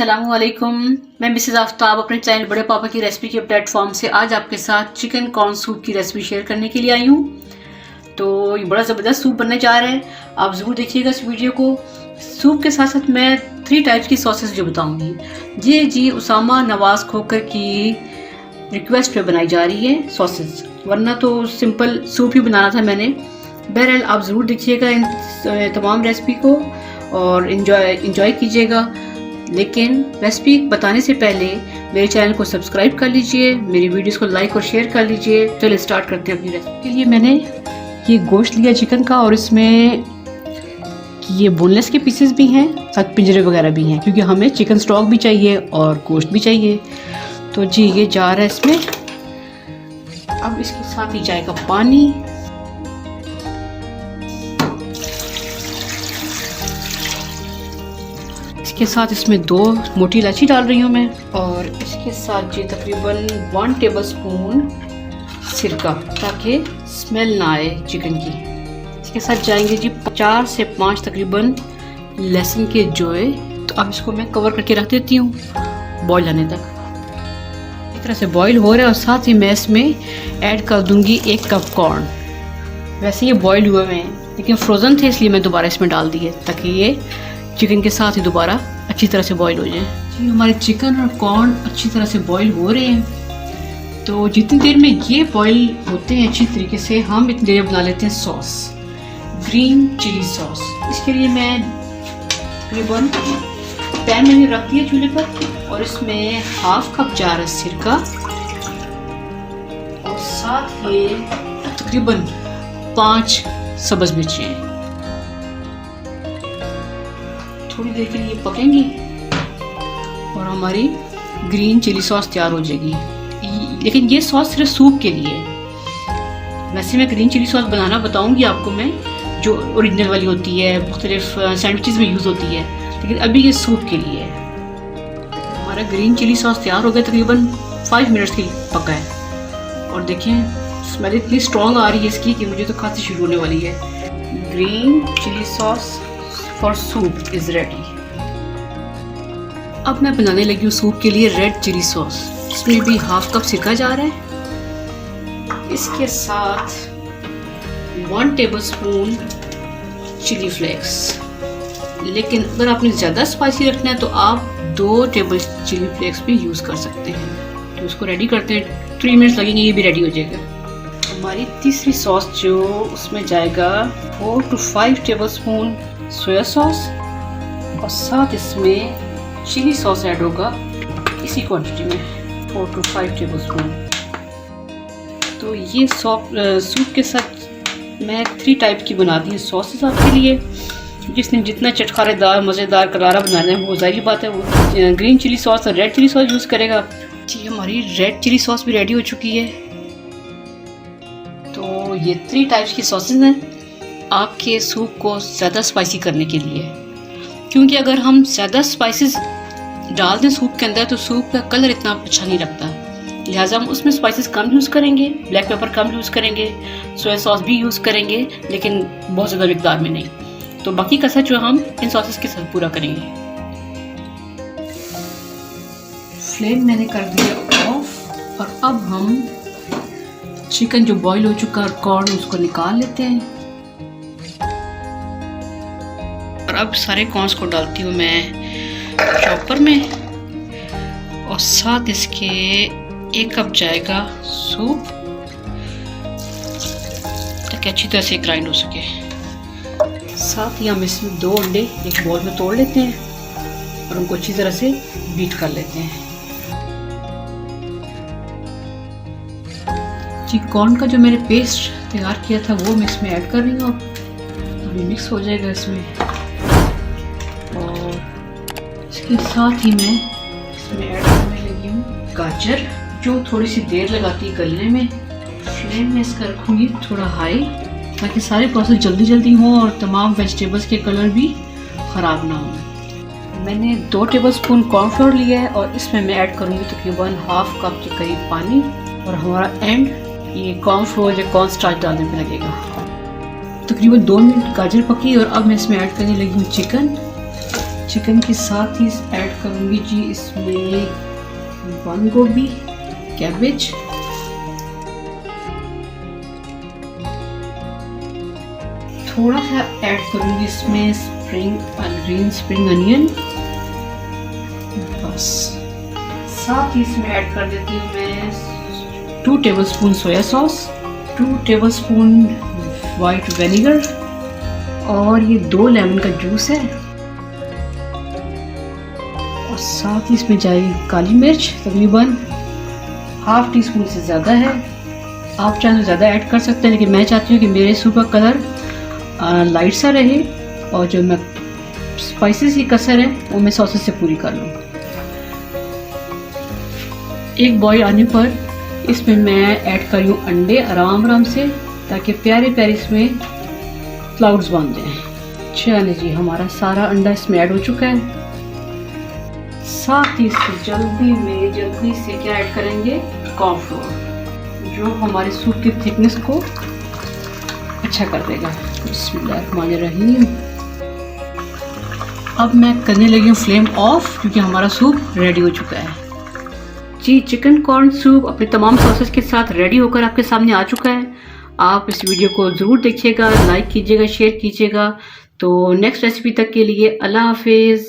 अस्सलामुअलैकुम। मैं मिसेस आफ्ताब अपने चैनल बड़े पापा की रेसिपी के प्लेटफॉर्म से आज आपके साथ चिकन कॉर्न सूप की रेसिपी शेयर करने के लिए आई हूँ। तो ये बड़ा ज़बरदस्त सूप बनने जा रहा है, आप ज़रूर देखिएगा इस वीडियो को। सूप के साथ साथ मैं 3 टाइप्स की सॉसेस जो बताऊँगी। जी उसामा नवाज़ खोकर की रिक्वेस्ट पे बनाई जा रही है सॉसेस, वरना तो सिंपल सूप ही बनाना था मैंने। बहरहाल आप ज़रूर देखिएगा इन तमाम रेसिपी को और इन्जॉय कीजिएगा। लेकिन रेसिपी बताने से पहले मेरे चैनल को सब्सक्राइब कर लीजिए, मेरी वीडियोस को लाइक और शेयर कर लीजिए। चलिए स्टार्ट करते हैं अपनी रेसिपी के लिए। मैंने ये गोश्त लिया चिकन का और इसमें ये बोनलेस के पीसेस भी हैं, साथ पिंजरे वगैरह भी हैं, क्योंकि हमें चिकन स्टॉक भी चाहिए और गोश्त भी चाहिए। तो जी ये जा रहा है इसमें। अब इसके साथ ही जाएगा पानी। इसके साथ इसमें 2 मोटी इलायची डाल रही हूँ मैं, और इसके साथ जी तकरीबन 1 टेबलस्पून सिरका, ताकि स्मेल ना आए चिकन की। इसके साथ जाएंगे जी 4 से 5 तकरीबन लहसुन के जोए। तो अब इसको मैं कवर करके रख देती हूँ बॉईल आने तक। इस तरह से बॉईल हो रहा है और साथ ही मैं इसमें ऐड कर दूंगी 1 कप कॉर्न। वैसे ये बॉईल हुए हुए हैं लेकिन फ्रोज़न थे, इसलिए मैं दोबारा इसमें डाल दिए ताकि ये चिकन के साथ ही दोबारा अच्छी तरह से बॉईल हो जाए। जी हमारे चिकन और कॉर्न अच्छी तरह से बॉईल हो रहे हैं। तो जितनी देर में ये बॉईल होते हैं अच्छी तरीके से, हम इतनी देर बना लेते हैं सॉस, ग्रीन चिली सॉस। इसके लिए मैं तकरीबन पैन मैंने रख दिया चूल्हे पर और इसमें 1/2 कप जा रहा है सिरका और साथ ये तकरीबन 5 सब्ज़ मिर्चें। थोड़ी देर के लिए पकेंगी और हमारी ग्रीन चिली सॉस तैयार हो जाएगी। लेकिन ये सॉस सिर्फ सूप के लिए। वैसे मैं ग्रीन चिली सॉस बनाना बताऊंगी आपको मैं, जो ओरिजिनल वाली होती है, मुख्तलिफ सैंडविचेस में यूज़ होती है, लेकिन अभी ये सूप के लिए है। हमारा ग्रीन चिली सॉस तैयार हो गया, तकरीबन 5 मिनट्स की पका है। और देखें स्मेल इतनी स्ट्रॉन्ग आ रही है इसकी कि मुझे तो खांसी शुरू होने वाली है। Green chilli sauce for soup is ready. अब मैं बनाने लगी हूँ सूप के लिए रेड चिली सॉस। इसमें भी 1/2 कप सिरका जा रहा है। इसके साथ 1 टेबलस्पून चिली फ्लेक्स। लेकिन अगर आपने ज़्यादा स्पाइसी रखना है तो आप 2 टेबल चिली फ्लेक्स भी यूज़ कर सकते हैं। तो उसको रेडी करते हैं, 3 मिनट्स लगेंगे, ये भी रेडी हो जाएगा। हमारी तीसरी सॉस जो उसमें जाएगा 4 to 5 टेबलस्पून सोया सॉस और साथ इसमें चिली सॉस ऐड होगा इसी क्वांटिटी में 4 to 5 टेबलस्पून। तो ये सूप के साथ मैं 3 टाइप की बनाती हूँ सॉसेस आपके लिए। जिसने जितना चटखारेदार मज़ेदार करारा बनाना है वो ज़ाहिर बात है वो ग्रीन चिली सॉस और रेड चिली सॉस यूज़ करेगा। जी हमारी रेड चिली सॉस भी रेडी हो चुकी है। तो ये 3 टाइप्स की सॉसेस हैं आपके सूप को ज़्यादा स्पाइसी करने के लिए, क्योंकि अगर हम ज़्यादा स्पाइसेस डाल दें सूप के अंदर तो सूप का कलर इतना अच्छा नहीं लगता। लिहाजा हम उसमें स्पाइसेस कम यूज़ करेंगे, ब्लैक पेपर कम यूज़ करेंगे, सोया सॉस भी यूज़ करेंगे लेकिन बहुत ज़्यादा मिकदार में नहीं। तो बाकी का सच जो हम इन सॉसेस के साथ पूरा करेंगे। फ्लेम मैंने कर दिया ऑफ और अब हम चिकन जो बॉईल हो चुका है कॉर्न उसको निकाल लेते हैं। और अब सारे कॉर्न्स को डालती हूँ मैं चॉपर में और साथ इसके 1 कप जाएगा सूप ताकि अच्छी तरह से ग्राइंड हो सके। साथ ही हम इसमें 2 अंडे एक बॉल में तोड़ लेते हैं और उनको अच्छी तरह से बीट कर लेते हैं। जी कॉर्न का जो मैंने पेस्ट तैयार किया था वो मैं इसमें ऐड कर रही हूँ। अभी मिक्स हो जाएगा इसमें और इसके साथ ही मैं इसमें ऐड करने लगी हूँ गाजर, जो थोड़ी सी देर लगाती है गलने में। फ्लेम में इसका रखूँगी थोड़ा हाई ताकि सारे प्रोसेस जल्दी जल्दी हों और तमाम वेजिटेबल्स के कलर भी ख़राब ना हों। मैंने 2 टेबलस्पून कॉर्नफ्लोर लिया है और इसमें मैं ऐड करूँगी तकरीबन 1/2 कप के करीब पानी और हमारा एंड ये कॉर्नफ्लोर या कॉर्न स्टार्च डालने में लगेगा। तकरीबन 2 मिनट गाजर पकी और अब मैं इसमें ऐड करने लगी हूँ चिकन। चिकन के साथ ही ऐड करूँगी जी इसमें बंद गोभी, कैबेज, थोड़ा सा ऐड करूँगी इसमें ग्रीन स्प्रिंग अनियन, बस। साथ ही इसमें ऐड कर देती हूँ मैं 2 tablespoon soya sauce, 2 tablespoon white vinegar, और ये 2 लेमन का जूस है, और साथ ही इसमें जाएगी काली मिर्च, तकरीबन ½ टीस्पून से ज़्यादा है। आप चाहें तो ज़्यादा ऐड कर सकते हैं, लेकिन मैं चाहती हूँ कि मेरे सूप का कलर लाइट सा रहे, और जो मैं स्पाइसेस की कसर है वो मैं सॉसेस से पूरी कर लूँ। एक बॉईल आने पर इसमें मैं ऐड कर लूँ अंडे आराम से, ताकि प्यारे प्यारे इसमें क्लाउड्स बन जाएं। चलिए जी, हमारा सारा अंडा इसमें ऐड हो चुका है। साथ ही इससे जल्दी से क्या ऐड करेंगे, कॉर्नफ्लोर, जो हमारे सूप की थिकनेस को अच्छा कर देगा। बिस्मिल्लाहिर्रहमानिर्रहीम। अब मैं करने लगी हूँ फ्लेम ऑफ, क्योंकि हमारा सूप रेडी हो चुका है जी। चिकन कॉर्न सूप अपने तमाम सॉसेस के साथ रेडी होकर आपके सामने आ चुका है। आप इस वीडियो को ज़रूर देखिएगा, लाइक कीजिएगा, शेयर कीजिएगा। तो नेक्स्ट रेसिपी तक के लिए अल्लाह हाफिज़।